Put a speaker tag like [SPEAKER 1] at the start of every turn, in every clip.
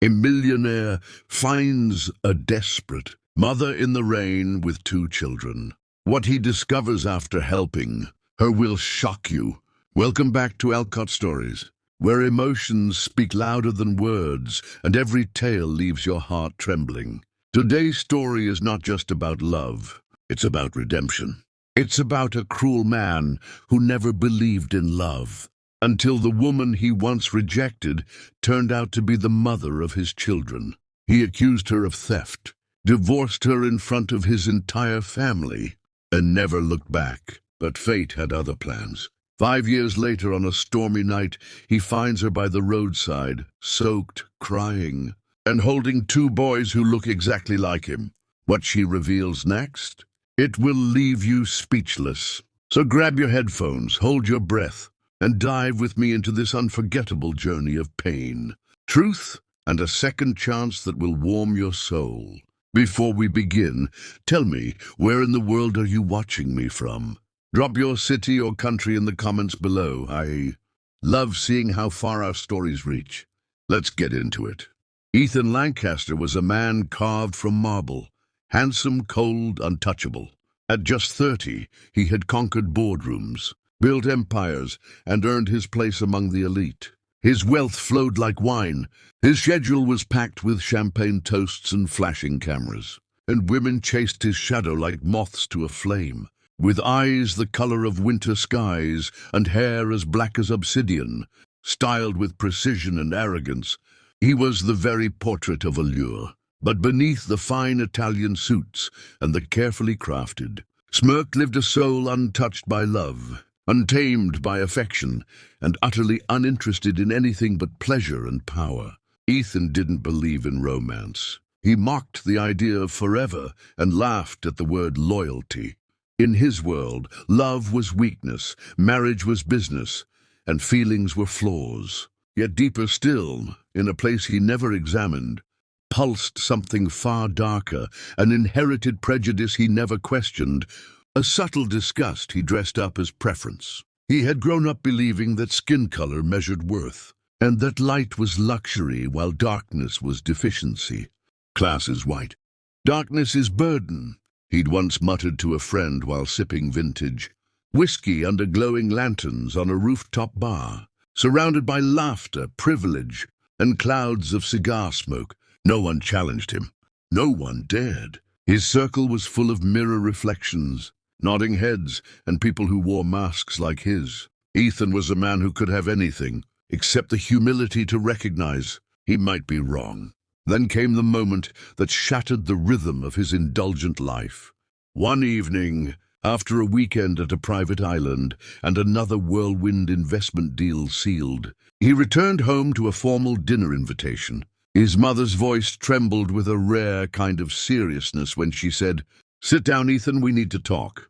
[SPEAKER 1] A millionaire finds a desperate mother in the rain with 2 children. What he discovers after helping her will shock you. Welcome back to Alcott Stories, where emotions speak louder than words and every tale leaves your heart trembling. Today's story is not just about love, it's about redemption. It's about a cruel man who never believed in love, until the woman he once rejected turned out to be the mother of his children. He accused her of theft, divorced her in front of his entire family, and never looked back. But fate had other plans. 5 years later, on a stormy night, he finds her by the roadside, soaked, crying, and holding 2 boys who look exactly like him. What she reveals next? It will leave you speechless. So grab your headphones, hold your breath, and dive with me into this unforgettable journey of pain, truth, and a second chance that will warm your soul. Before we begin, tell me, where in the world are you watching me from? Drop your city or country in the comments below. I love seeing how far our stories reach. Let's get into it. Ethan Lancaster was a man carved from marble, handsome, cold, untouchable. At just 30, he had conquered boardrooms, built empires, and earned his place among the elite. His wealth flowed like wine. His schedule was packed with champagne toasts and flashing cameras, and women chased his shadow like moths to a flame. With eyes the color of winter skies and hair as black as obsidian, styled with precision and arrogance, he was the very portrait of allure. But beneath the fine Italian suits and the carefully crafted smirk lived a soul untouched by love, untamed by affection, and utterly uninterested in anything but pleasure and power. Ethan didn't believe in romance. He mocked the idea of forever and laughed at the word loyalty. In his world, love was weakness, marriage was business, and feelings were flaws. Yet deeper still, in a place he never examined, pulsed something far darker, an inherited prejudice he never questioned, a subtle disgust he dressed up as preference. He had grown up believing that skin color measured worth, and that light was luxury while darkness was deficiency. Class is white. Darkness is burden, he'd once muttered to a friend while sipping vintage whiskey under glowing lanterns on a rooftop bar, surrounded by laughter, privilege, and clouds of cigar smoke. No one challenged him. No one dared. His circle was full of mirror reflections, nodding heads, and people who wore masks like his. Ethan was a man who could have anything, except the humility to recognize he might be wrong. Then came the moment that shattered the rhythm of his indulgent life. One evening, after a weekend at a private island and another whirlwind investment deal sealed, he returned home to a formal dinner invitation. His mother's voice trembled with a rare kind of seriousness when she said, "Sit down, Ethan, we need to talk."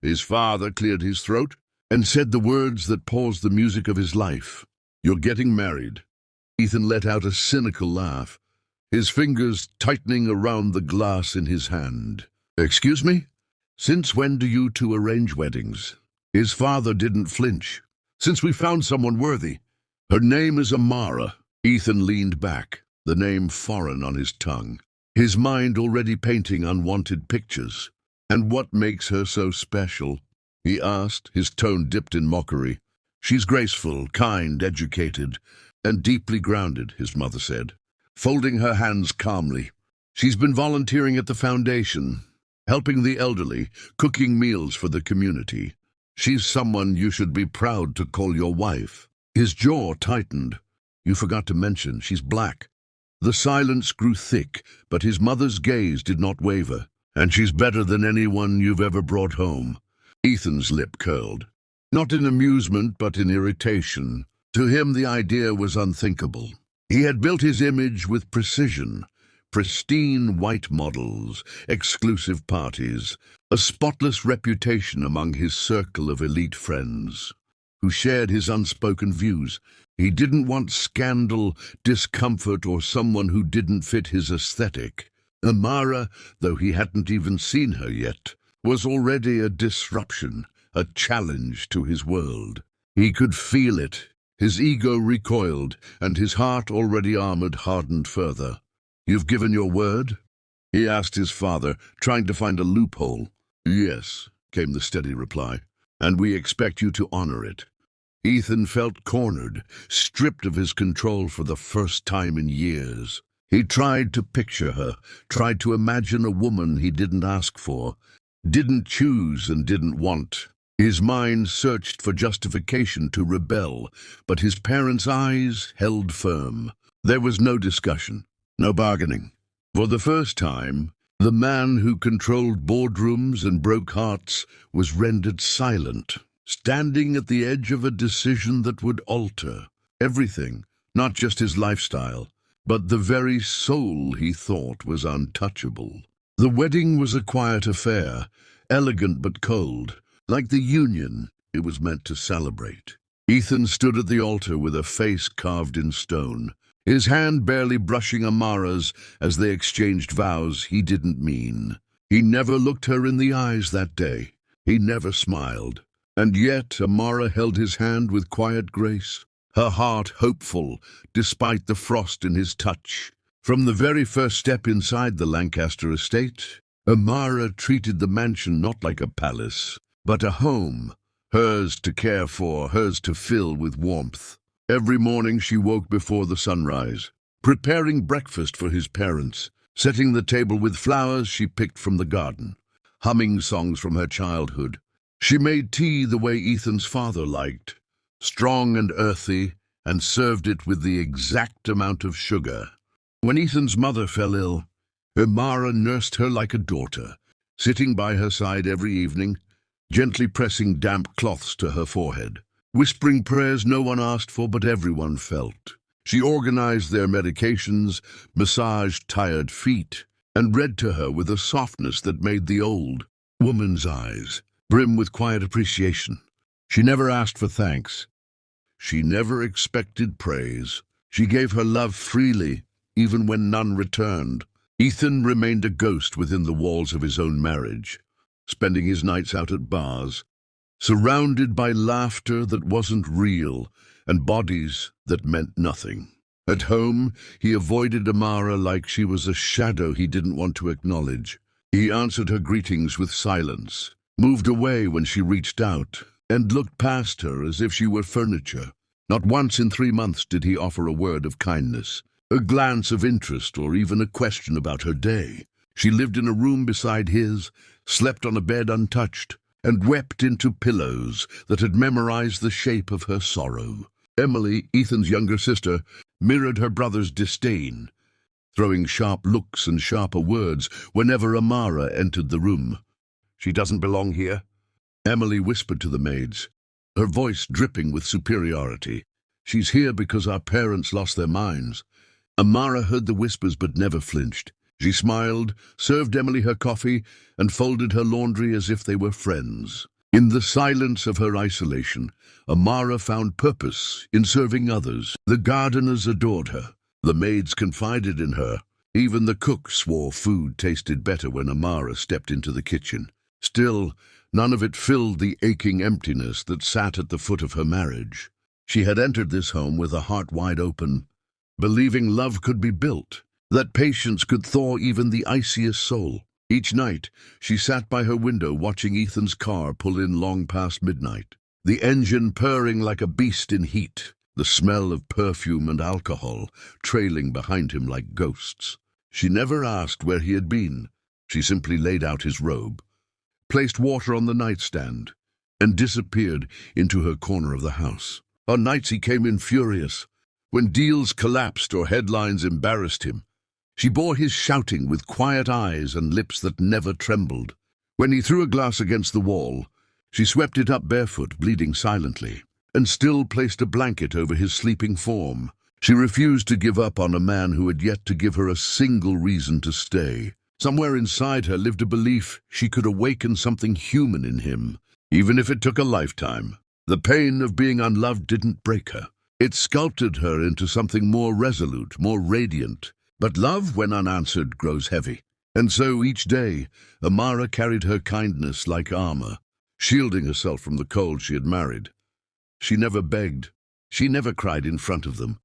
[SPEAKER 1] His father cleared his throat and said the words that paused the music of his life. "You're getting married." Ethan let out a cynical laugh, his fingers tightening around the glass in his hand. "Excuse me? Since when do you two arrange weddings?" His father didn't flinch. "Since we found someone worthy. Her name is Amara." Ethan leaned back, the name foreign on his tongue, his mind already painting unwanted pictures. "And what makes her so special?" he asked, his tone dipped in mockery. "She's graceful, kind, educated, and deeply grounded," his mother said, folding her hands calmly. "She's been volunteering at the foundation, helping the elderly, cooking meals for the community. She's someone you should be proud to call your wife." His jaw tightened. "You forgot to mention she's black." The silence grew thick, but his mother's gaze did not waver. "And she's better than anyone you've ever brought home." Ethan's lip curled, not in amusement but in irritation. To him the idea was unthinkable. He had built his image with precision, pristine white models, exclusive parties, a spotless reputation among his circle of elite friends, who shared his unspoken views. He didn't want scandal, discomfort, or someone who didn't fit his aesthetic. Amara, though he hadn't even seen her yet, was already a disruption, a challenge to his world. He could feel it His ego recoiled, and his heart, already armored, hardened further. "You've given your word?" he asked his father, trying to find a loophole. "Yes," came the steady reply, "and we expect you to honor it." Ethan felt cornered, stripped of his control for the first time in years. He tried to picture her, tried to imagine a woman he didn't ask for, didn't choose and didn't want. His mind searched for justification to rebel, but his parents' eyes held firm. There was no discussion, no bargaining. For the first time, the man who controlled boardrooms and broke hearts was rendered silent, standing at the edge of a decision that would alter everything, not just his lifestyle, but the very soul he thought was untouchable. The wedding was a quiet affair, elegant but cold. Like the union it was meant to celebrate. Ethan stood at the altar with a face carved in stone, his hand barely brushing Amara's as they exchanged vows he didn't mean. He never looked her in the eyes that day. He never smiled. And yet Amara held his hand with quiet grace, her heart hopeful despite the frost in his touch. From the very first step inside the Lancaster estate, Amara treated the mansion not like a palace, but a home, hers to care for, hers to fill with warmth. Every morning she woke before the sunrise, preparing breakfast for his parents, setting the table with flowers she picked from the garden, humming songs from her childhood. She made tea the way Ethan's father liked, strong and earthy, and served it with the exact amount of sugar. When Ethan's mother fell ill, Amara nursed her like a daughter, sitting by her side every evening, gently pressing damp cloths to her forehead, whispering prayers no one asked for but everyone felt. She organized their medications, massaged tired feet, and read to her with a softness that made the old woman's eyes brim with quiet appreciation. She never asked for thanks. She never expected praise. She gave her love freely, even when none returned. Ethan remained a ghost within the walls of his own marriage, spending his nights out at bars, surrounded by laughter that wasn't real and bodies that meant nothing. At home, he avoided Amara like she was a shadow he didn't want to acknowledge. He answered her greetings with silence, moved away when she reached out, and looked past her as if she were furniture. Not once in 3 months did he offer a word of kindness, a glance of interest, or even a question about her day. She lived in a room beside his, slept on a bed untouched, and wept into pillows that had memorized the shape of her sorrow. Emily, Ethan's younger sister, mirrored her brother's disdain, throwing sharp looks and sharper words whenever Amara entered the room. "She doesn't belong here," Emily whispered to the maids, her voice dripping with superiority. "She's here because our parents lost their minds." Amara heard the whispers but never flinched. She smiled, served Emily her coffee, and folded her laundry as if they were friends. In the silence of her isolation, Amara found purpose in serving others. The gardeners adored her. The maids confided in her. Even the cook swore food tasted better when Amara stepped into the kitchen. Still, none of it filled the aching emptiness that sat at the foot of her marriage. She had entered this home with a heart wide open, believing love could be built, that patience could thaw even the iciest soul. Each night, she sat by her window watching Ethan's car pull in long past midnight, the engine purring like a beast in heat, the smell of perfume and alcohol trailing behind him like ghosts. She never asked where he had been. She simply laid out his robe, placed water on the nightstand, and disappeared into her corner of the house. On nights he came in furious, when deals collapsed or headlines embarrassed him. She bore his shouting with quiet eyes and lips that never trembled. When he threw a glass against the wall, she swept it up barefoot, bleeding silently, and still placed a blanket over his sleeping form. She refused to give up on a man who had yet to give her a single reason to stay. Somewhere inside her lived a belief she could awaken something human in him, even if it took a lifetime. The pain of being unloved didn't break her. It sculpted her into something more resolute, more radiant. But love, when unanswered, grows heavy. And so each day, Amara carried her kindness like armor, shielding herself from the cold she had married. She never begged. She never cried in front of them.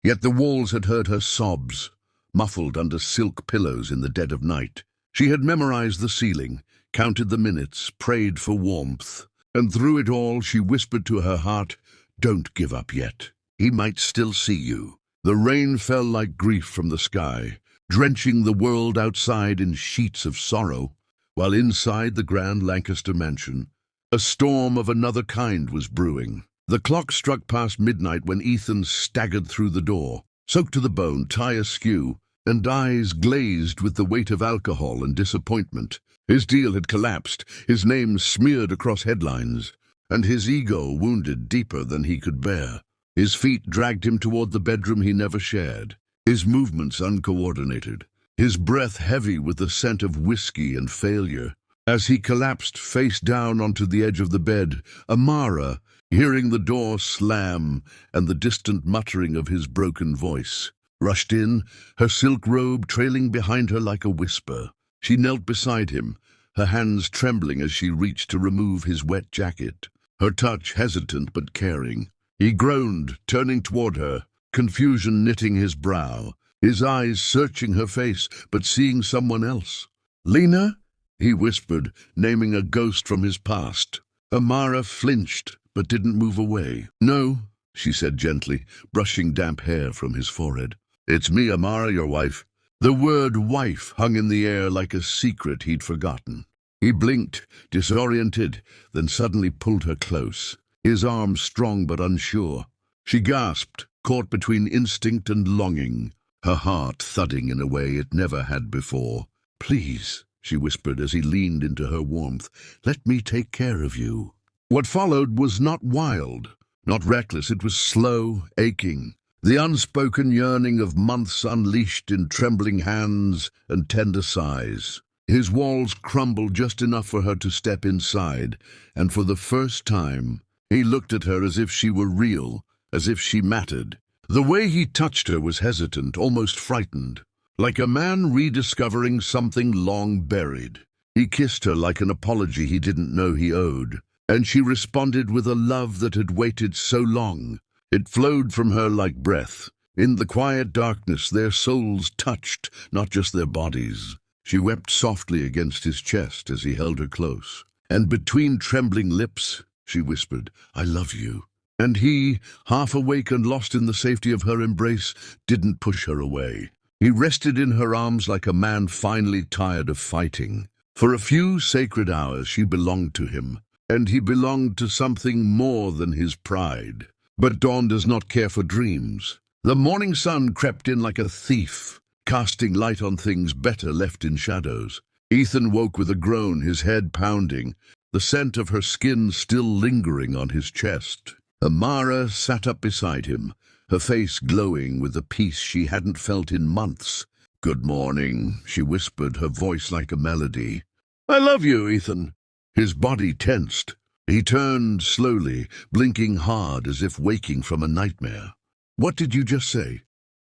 [SPEAKER 1] Yet the walls had heard her sobs, muffled under silk pillows in the dead of night. She had memorized the ceiling, counted the minutes, prayed for warmth. And through it all she whispered to her heart, "Don't give up yet. He might still see you." The rain fell like grief from the sky, drenching the world outside in sheets of sorrow, while inside the grand Lancaster mansion, a storm of another kind was brewing. The clock struck past midnight when Ethan staggered through the door, soaked to the bone, tie askew, and eyes glazed with the weight of alcohol and disappointment. His deal had collapsed, his name smeared across headlines, and his ego wounded deeper than he could bear. His feet dragged him toward the bedroom he never shared, his movements uncoordinated, his breath heavy with the scent of whiskey and failure. As he collapsed face down onto the edge of the bed, Amara, hearing the door slam and the distant muttering of his broken voice, rushed in, her silk robe trailing behind her like a whisper. She knelt beside him, her hands trembling as she reached to remove his wet jacket, her touch hesitant but caring. He groaned, turning toward her, confusion knitting his brow, his eyes searching her face, but seeing someone else. "Lena?" he whispered, naming a ghost from his past. Amara flinched, but didn't move away. "No," she said gently, brushing damp hair from his forehead. "It's me, Amara, your wife." The word wife hung in the air like a secret he'd forgotten. He blinked, disoriented, then suddenly pulled her close, his arms strong but unsure. She gasped, caught between instinct and longing, her heart thudding in a way it never had before. "Please," she whispered as he leaned into her warmth, "let me take care of you." What followed was not wild, not reckless. It was slow, aching. The unspoken yearning of months unleashed in trembling hands and tender sighs. His walls crumbled just enough for her to step inside, and for the first time, he looked at her as if she were real, as if she mattered. The way he touched her was hesitant, almost frightened, like a man rediscovering something long buried. He kissed her like an apology he didn't know he owed, and she responded with a love that had waited so long. It flowed from her like breath. In the quiet darkness, their souls touched, not just their bodies. She wept softly against his chest as he held her close. And between trembling lips, she whispered, "I love you." And he, half awake and lost in the safety of her embrace, didn't push her away. He rested in her arms like a man finally tired of fighting. For a few sacred hours she belonged to him, and he belonged to something more than his pride. But dawn does not care for dreams. The morning sun crept in like a thief, casting light on things better left in shadows. Ethan woke with a groan, his head pounding, the scent of her skin still lingering on his chest. Amara sat up beside him, her face glowing with a peace she hadn't felt in months. "Good morning," she whispered, her voice like a melody. "I love you, Ethan." His body tensed. He turned slowly, blinking hard as if waking from a nightmare. "What did you just say?"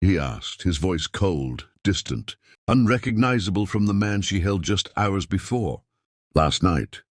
[SPEAKER 1] he asked, his voice cold, distant, unrecognizable from the man she held just hours before. "Last night,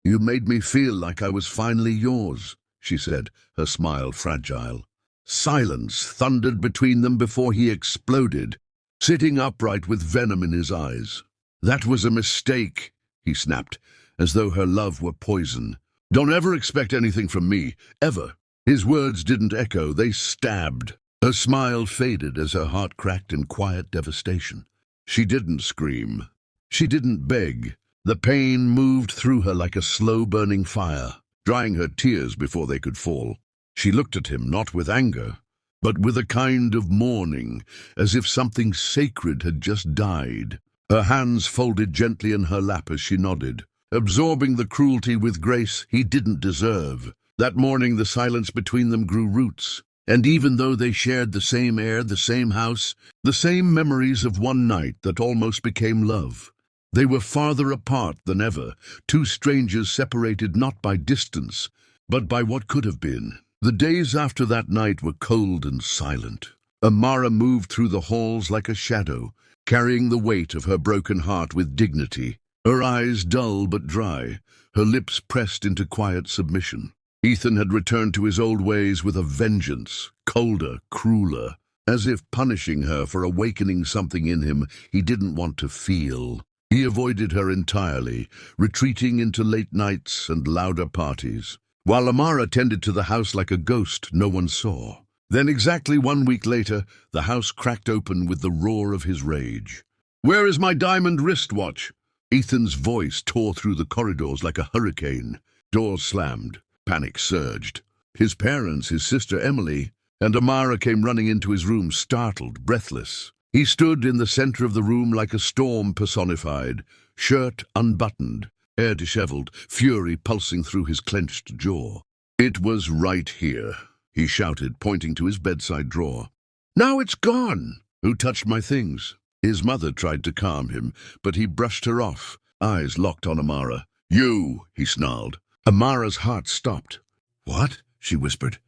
[SPEAKER 1] you made me feel like I was finally yours," she said, her smile fragile. Silence thundered between them before he exploded, sitting upright with venom in his eyes. "That was a mistake," he snapped, as though her love were poison. "Don't ever expect anything from me, ever." His words didn't echo, they stabbed. Her smile faded as her heart cracked in quiet devastation. She didn't scream. She didn't beg. The pain moved through her like a slow-burning fire, drying her tears before they could fall. She looked at him not with anger, but with a kind of mourning, as if something sacred had just died. Her hands folded gently in her lap as she nodded, absorbing the cruelty with grace he didn't deserve. That morning the silence between them grew roots, and even though they shared the same air, the same house, the same memories of one night that almost became love, they were farther apart than ever, two strangers separated not by distance, but by what could have been. The days after that night were cold and silent. Amara moved through the halls like a shadow, carrying the weight of her broken heart with dignity. Her eyes dull but dry, her lips pressed into quiet submission. Ethan had returned to his old ways with a vengeance, colder, crueler, as if punishing her for awakening something in him he didn't want to feel. He avoided her entirely, retreating into late nights and louder parties, while Amara tended to the house like a ghost no one saw. Then exactly 1 week later, the house cracked open with the roar of his rage. "Where is my diamond wristwatch?" Ethan's voice tore through the corridors like a hurricane. Doors slammed. Panic surged. His parents, his sister Emily, and Amara came running into his room, startled, breathless. He stood in the center of the room like a storm personified, shirt unbuttoned, hair disheveled, fury pulsing through his clenched jaw. "It was right here," he shouted, pointing to his bedside drawer. "Now it's gone!" "Who touched my things?" His mother tried to calm him, but he brushed her off, eyes locked on Amara. "You!" he snarled. Amara's heart stopped. "What?" she whispered.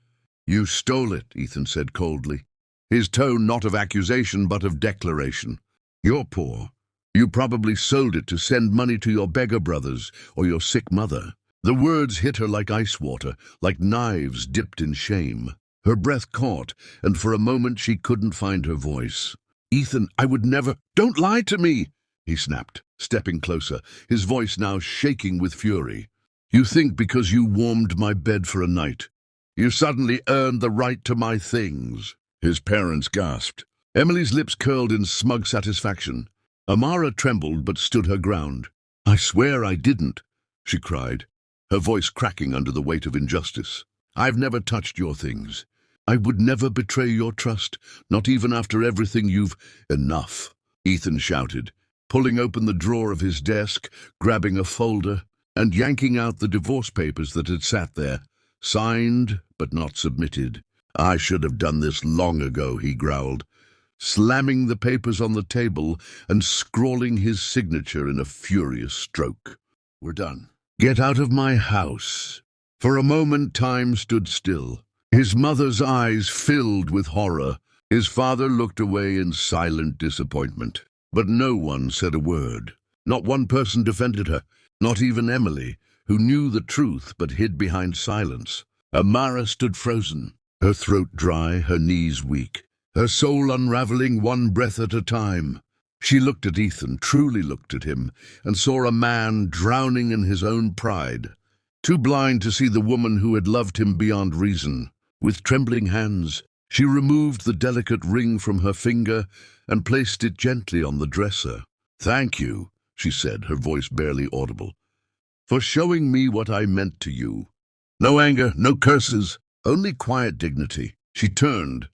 [SPEAKER 1] "You stole it," Ethan said coldly, his tone not of accusation but of declaration. "You're poor. You probably sold it to send money to your beggar brothers or your sick mother." The words hit her like ice water, like knives dipped in shame. Her breath caught, and for a moment she couldn't find her voice. "Ethan, I would never—" "Don't lie to me!" he snapped, stepping closer, his voice now shaking with fury. "You think because you warmed my bed for a night, you suddenly earned the right to my things?" His parents gasped. Emily's lips curled in smug satisfaction. Amara trembled but stood her ground. "I swear I didn't," she cried, her voice cracking under the weight of injustice. "I've never touched your things. I would never betray your trust, not even after everything you've—" "Enough," Ethan shouted, pulling open the drawer of his desk, grabbing a folder, and yanking out the divorce papers that had sat there, signed but not submitted. "I should have done this long ago," he growled, slamming the papers on the table and scrawling his signature in a furious stroke. "We're done. Get out of my house." For a moment time stood still. His mother's eyes filled with horror. His father looked away in silent disappointment. But no one said a word. Not one person defended her. Not even Emily, who knew the truth but hid behind silence. Amara stood frozen, her throat dry, her knees weak, her soul unraveling one breath at a time. She looked at Ethan, truly looked at him, and saw a man drowning in his own pride, too blind to see the woman who had loved him beyond reason. With trembling hands, she removed the delicate ring from her finger and placed it gently on the dresser. "Thank you," she said, her voice barely audible, "for showing me what I meant to you. No anger, no curses, only quiet dignity." She turned,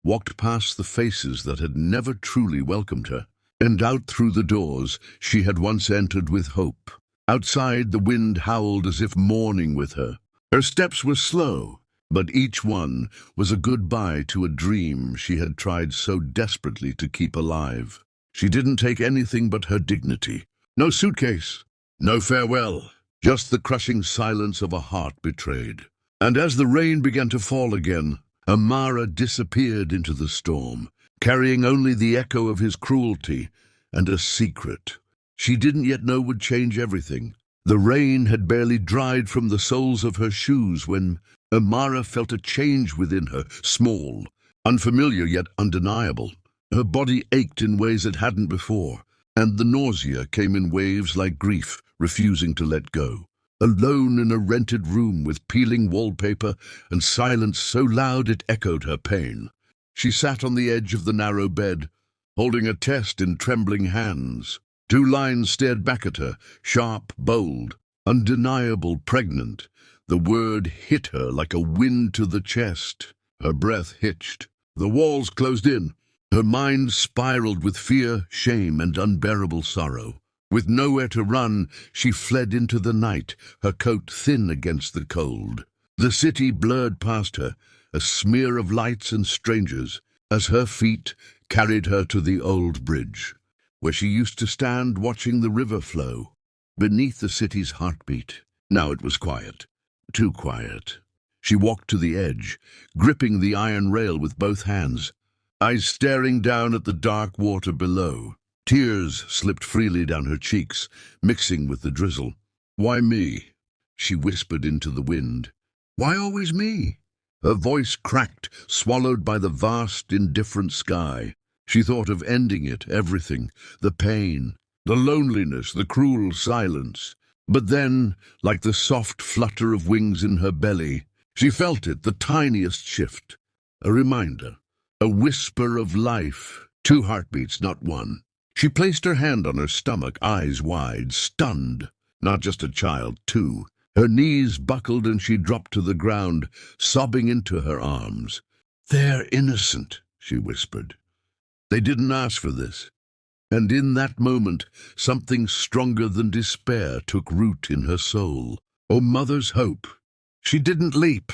[SPEAKER 1] walked past the faces that had never truly welcomed her, and out through the doors she had once entered with hope. Outside, the wind howled as if mourning with her. Her steps were slow, but each one was a goodbye to a dream she had tried so desperately to keep alive. She didn't take anything but her dignity. No suitcase, no farewell, just the crushing silence of a heart betrayed. And as the rain began to fall again, Amara disappeared into the storm, carrying only the echo of his cruelty and a secret she didn't yet know would change everything. The rain had barely dried from the soles of her shoes when Amara felt a change within her, small, unfamiliar yet undeniable. Her body ached in ways it hadn't before, and the nausea came in waves like grief, refusing to let go. Alone in a rented room with peeling wallpaper and silence so loud it echoed her pain, she sat on the edge of the narrow bed, holding a test in trembling hands. 2 lines stared back at her, sharp, bold, undeniable, pregnant. The word hit her like a wind to the chest. Her breath hitched. The walls closed in. Her mind spiraled with fear, shame, and unbearable sorrow. With nowhere to run, she fled into the night, her coat thin against the cold. The city blurred past her, a smear of lights and strangers, as her feet carried her to the old bridge, where she used to stand watching the river flow, beneath the city's heartbeat. Now it was quiet, too quiet. She walked to the edge, gripping the iron rail with both hands, eyes staring down at the dark water below. Tears slipped freely down her cheeks, mixing with the drizzle. "Why me?" she whispered into the wind. Why always me? Her voice cracked, swallowed by the vast, indifferent sky. She thought of ending it, everything, the pain, the loneliness, the cruel silence. But then, like the soft flutter of wings in her belly, she felt it, the tiniest shift. A reminder, a whisper of life, 2 heartbeats, not one. She placed her hand on her stomach, eyes wide, stunned. Not just a child, too. Her knees buckled and she dropped to the ground, sobbing into her arms. "They're innocent," she whispered. "They didn't ask for this." And in that moment, something stronger than despair took root in her soul. Oh, mother's hope. She didn't leap.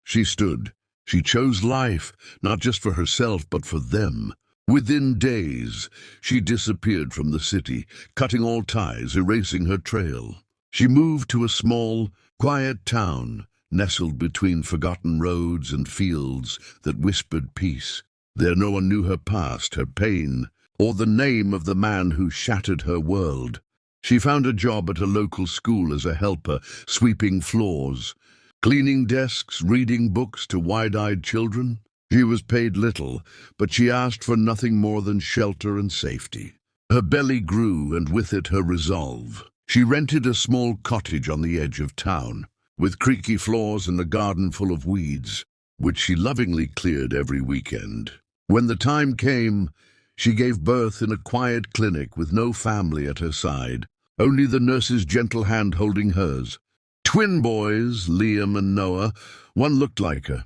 [SPEAKER 1] She stood. She chose life, not just for herself, but for them. Within days, she disappeared from the city, cutting all ties, erasing her trail. She moved to a small, quiet town, nestled between forgotten roads and fields that whispered peace. There no one knew her past, her pain, or the name of the man who shattered her world. She found a job at a local school as a helper, sweeping floors, cleaning desks, reading books to wide-eyed children. She was paid little, but she asked for nothing more than shelter and safety. Her belly grew, and with it her resolve. She rented a small cottage on the edge of town, with creaky floors and a garden full of weeds, which she lovingly cleared every weekend. When the time came, she gave birth in a quiet clinic with no family at her side, only the nurse's gentle hand holding hers. Twin boys, Liam and Noah, one looked like her,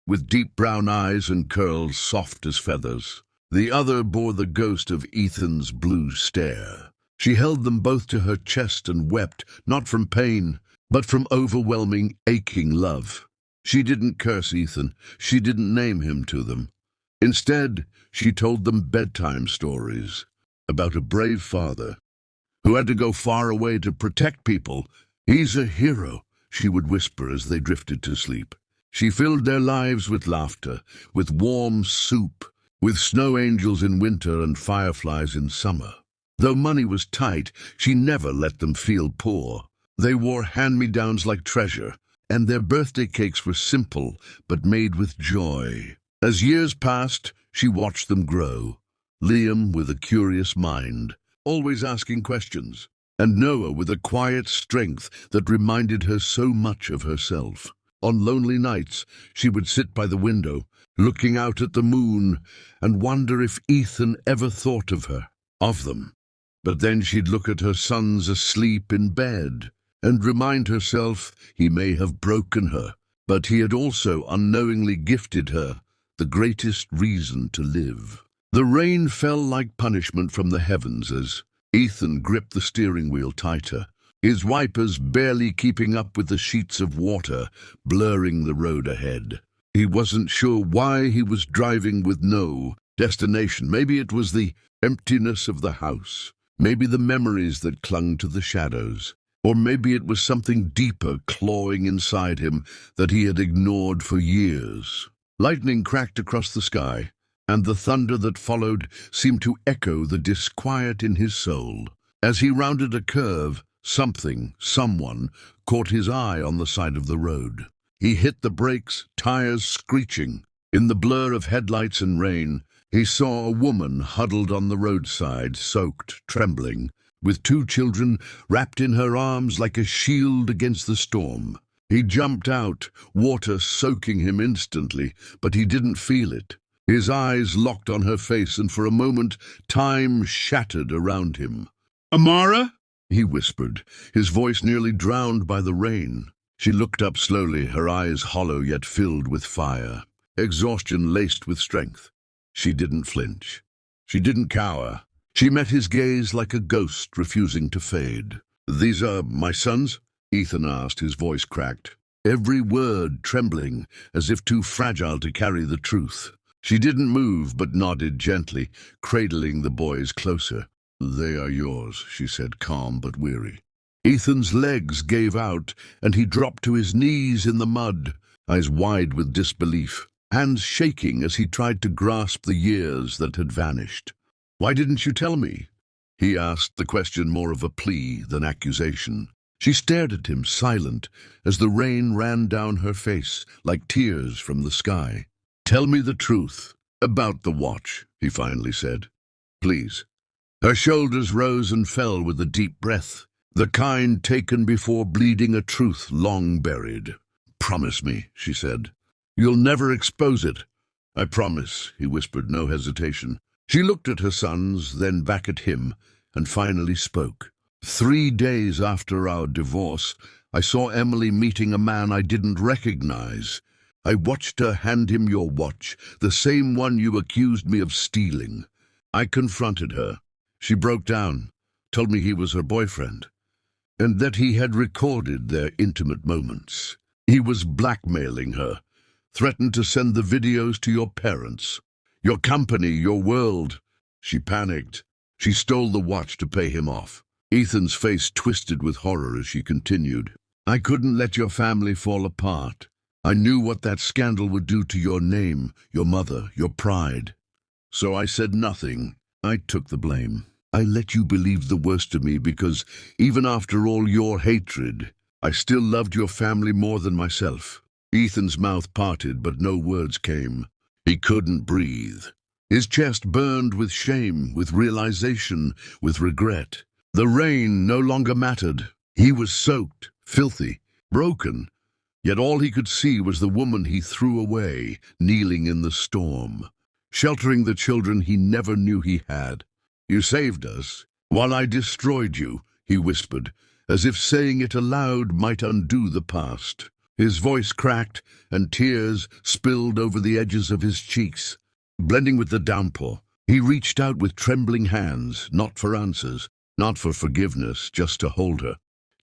[SPEAKER 1] with deep brown eyes and curls soft as feathers. The other bore the ghost of Ethan's blue stare. She held them both to her chest and wept, not from pain, but from overwhelming, aching love. She didn't curse Ethan. She didn't name him to them. Instead, she told them bedtime stories about a brave father who had to go far away to protect people. "He's a hero," she would whisper as they drifted to sleep. She filled their lives with laughter, with warm soup, with snow angels in winter and fireflies in summer. Though money was tight, she never let them feel poor. They wore hand-me-downs like treasure, and their birthday cakes were simple but made with joy. As years passed, she watched them grow. Liam with a curious mind, always asking questions, and Noah with a quiet strength that reminded her so much of herself. On lonely nights, she would sit by the window, looking out at the moon, and wonder if Ethan ever thought of her, of them. But then she'd look at her sons asleep in bed, and remind herself he may have broken her, but he had also unknowingly gifted her the greatest reason to live. The rain fell like punishment from the heavens as Ethan gripped the steering wheel tighter, his wipers barely keeping up with the sheets of water blurring the road ahead. He wasn't sure why he was driving with no destination. Maybe it was the emptiness of the house, maybe the memories that clung to the shadows, or maybe it was something deeper clawing inside him that he had ignored for years. Lightning cracked across the sky, and the thunder that followed seemed to echo the disquiet in his soul. As he rounded a curve, someone caught his eye on the side of the road. He hit the brakes, tires screeching. In the blur of headlights and rain, he saw a woman huddled on the roadside, soaked, trembling, with 2 children wrapped in her arms like a shield against the storm. He jumped out, water soaking him instantly, but he didn't feel it. His eyes locked on her face, and for a moment, time shattered around him. "Amara?" he whispered, his voice nearly drowned by the rain. She looked up slowly, her eyes hollow yet filled with fire, exhaustion laced with strength. She didn't flinch. She didn't cower. She met his gaze like a ghost refusing to fade. "These are my sons?" Ethan asked, his voice cracked, every word trembling, as if too fragile to carry the truth. She didn't move, but nodded gently, cradling the boys closer. "They are yours," she said, calm but weary. Ethan's legs gave out, and he dropped to his knees in the mud, eyes wide with disbelief, hands shaking as he tried to grasp the years that had vanished. "Why didn't you tell me?" He asked, the question more of a plea than accusation. She stared at him, silent, as the rain ran down her face like tears from the sky. "Tell me the truth about the watch," he finally said. "Please." Her shoulders rose and fell with a deep breath, the kind taken before bleeding a truth long buried. "Promise me," she said. "You'll never expose it." "I promise," he whispered, no hesitation. She looked at her sons, then back at him, and finally spoke. 3 days after our divorce, I saw Emily meeting a man I didn't recognize. I watched her hand him your watch, the same one you accused me of stealing. I confronted her. She broke down, told me he was her boyfriend, and that he had recorded their intimate moments. He was blackmailing her, threatened to send the videos to your parents, your company, your world. She panicked. She stole the watch to pay him off. Ethan's face twisted with horror as she continued. "I couldn't let your family fall apart. I knew what that scandal would do to your name, your mother, your pride. So I said nothing. I took the blame. I let you believe the worst of me because, even after all your hatred, I still loved your family more than myself." Ethan's mouth parted, but no words came. He couldn't breathe. His chest burned with shame, with realization, with regret. The rain no longer mattered. He was soaked, filthy, broken, yet all he could see was the woman he threw away, kneeling in the storm, sheltering the children he never knew he had. "You saved us, while I destroyed you," he whispered, as if saying it aloud might undo the past. His voice cracked, and tears spilled over the edges of his cheeks. Blending with the downpour, he reached out with trembling hands, not for answers, not for forgiveness, just to hold her,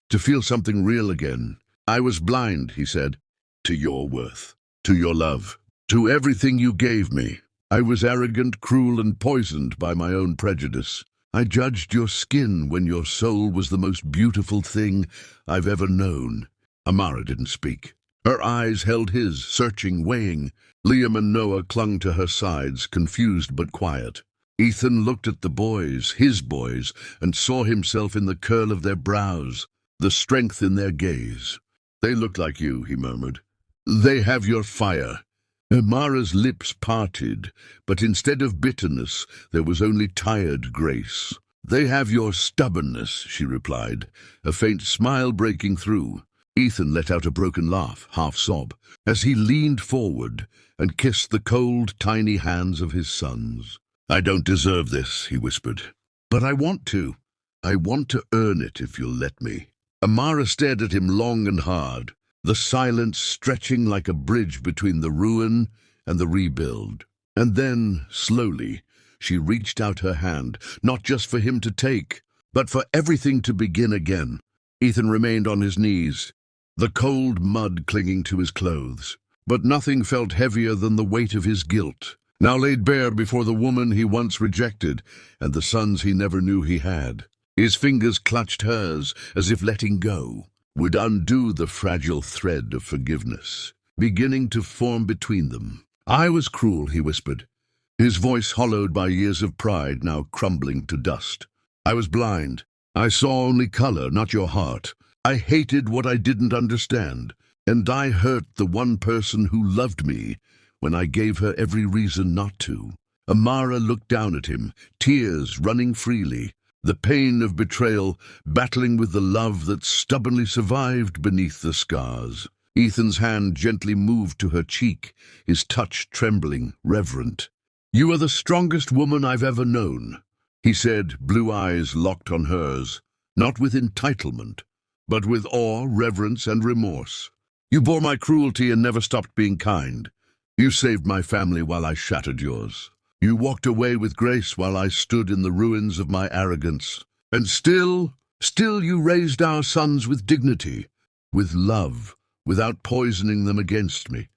[SPEAKER 1] to feel something real again. "I was blind," he said, "to your worth, to your love, to everything you gave me. I was arrogant, cruel, and poisoned by my own prejudice. I judged your skin when your soul was the most beautiful thing I've ever known." Amara didn't speak. Her eyes held his, searching, weighing. Liam and Noah clung to her sides, confused but quiet. Ethan looked at the boys, his boys, and saw himself in the curl of their brows, the strength in their gaze. "They look like you," he murmured. "They have your fire." Amara's lips parted, but instead of bitterness, there was only tired grace. "They have your stubbornness," she replied, a faint smile breaking through. Ethan let out a broken laugh, half-sob, as he leaned forward and kissed the cold, tiny hands of his sons. "I don't deserve this," he whispered. "But I want to. I want to earn it if you'll let me." Amara stared at him long and hard, the silence stretching like a bridge between the ruin and the rebuild. And then, slowly, she reached out her hand, not just for him to take, but for everything to begin again. Ethan remained on his knees, the cold mud clinging to his clothes. But nothing felt heavier than the weight of his guilt, now laid bare before the woman he once rejected and the sons he never knew he had. His fingers clutched hers, as if letting go would undo the fragile thread of forgiveness, beginning to form between them. "I was cruel," he whispered, his voice hollowed by years of pride now crumbling to dust. "I was blind. I saw only color, not your heart. I hated what I didn't understand, and I hurt the one person who loved me when I gave her every reason not to." Amara looked down at him, tears running freely, the pain of betrayal battling with the love that stubbornly survived beneath the scars. Ethan's hand gently moved to her cheek, his touch trembling, reverent. "You are the strongest woman I've ever known," he said, blue eyes locked on hers, not with entitlement, but with awe, reverence, and remorse. "You bore my cruelty and never stopped being kind. You saved my family while I shattered yours. You walked away with grace while I stood in the ruins of my arrogance. And still you raised our sons with dignity, with love, without poisoning them against me,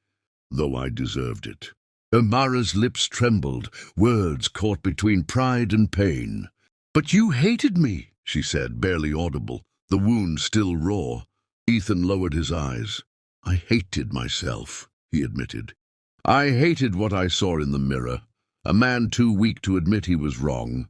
[SPEAKER 1] though I deserved it." Amara's lips trembled, words caught between pride and pain. "But you hated me," she said, barely audible, the wound still raw. Ethan lowered his eyes. "I hated myself," he admitted. "I hated what I saw in the mirror. A man too weak to admit he was wrong,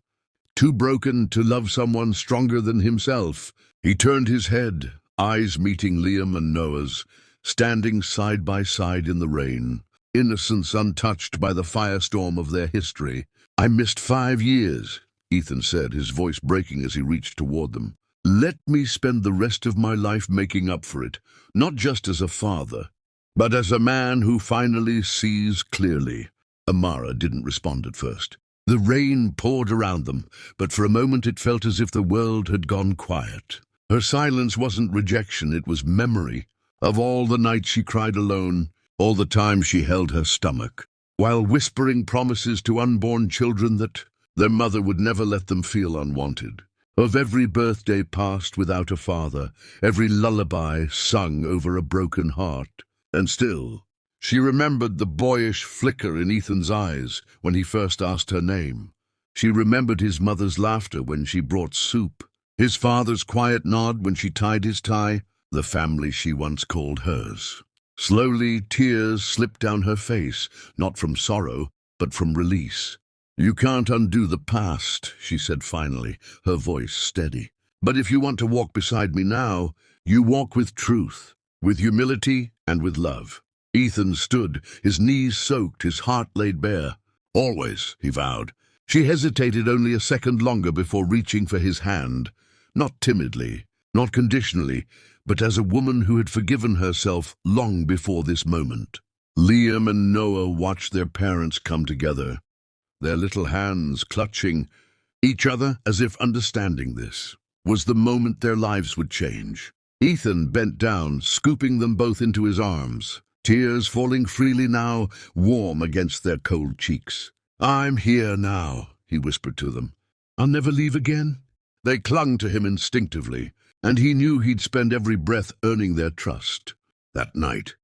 [SPEAKER 1] too broken to love someone stronger than himself." He turned his head, eyes meeting Liam and Noah's, standing side by side in the rain, innocence untouched by the firestorm of their history. "I missed 5 years," Ethan said, his voice breaking as he reached toward them. "Let me spend the rest of my life making up for it, not just as a father, but as a man who finally sees clearly." Amara didn't respond at first. The rain poured around them, but for a moment it felt as if the world had gone quiet. Her silence wasn't rejection, it was memory of all the nights she cried alone, all the times she held her stomach, while whispering promises to unborn children that their mother would never let them feel unwanted. Of every birthday passed without a father, every lullaby sung over a broken heart. And still, she remembered the boyish flicker in Ethan's eyes when he first asked her name. She remembered his mother's laughter when she brought soup, his father's quiet nod when she tied his tie, the family she once called hers. Slowly, tears slipped down her face, not from sorrow, but from release. "You can't undo the past," she said finally, her voice steady. "But if you want to walk beside me now, you walk with truth, with humility, and with love." Ethan stood, his knees soaked, his heart laid bare. "Always," he vowed. She hesitated only a second longer before reaching for his hand, not timidly, not conditionally, but as a woman who had forgiven herself long before this moment. Liam and Noah watched their parents come together, their little hands clutching each other as if understanding this was the moment their lives would change. Ethan bent down, scooping them both into his arms, tears falling freely now, warm against their cold cheeks. "I'm here now," he whispered to them. "I'll never leave again?" They clung to him instinctively, and he knew he'd spend every breath earning their trust. That night,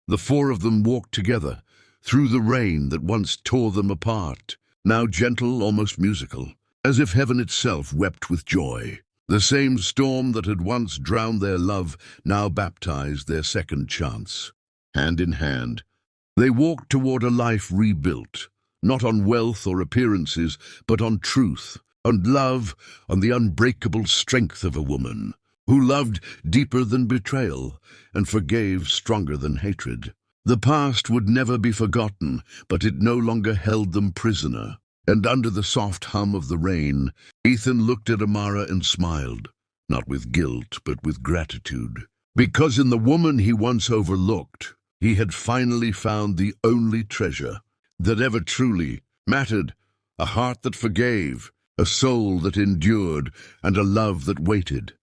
[SPEAKER 1] the four of them walked together, through the rain that once tore them apart, now gentle, almost musical, as if heaven itself wept with joy. The same storm that had once drowned their love now baptized their second chance. Hand in hand, they walked toward a life rebuilt, not on wealth or appearances, but on truth, on love, on the unbreakable strength of a woman who loved deeper than betrayal and forgave stronger than hatred. The past would never be forgotten, but it no longer held them prisoner. And under the soft hum of the rain, Ethan looked at Amara and smiled, not with guilt, but with gratitude. Because in the woman he once overlooked, he had finally found the only treasure that ever truly mattered, a heart that forgave, a soul that endured, and a love that waited.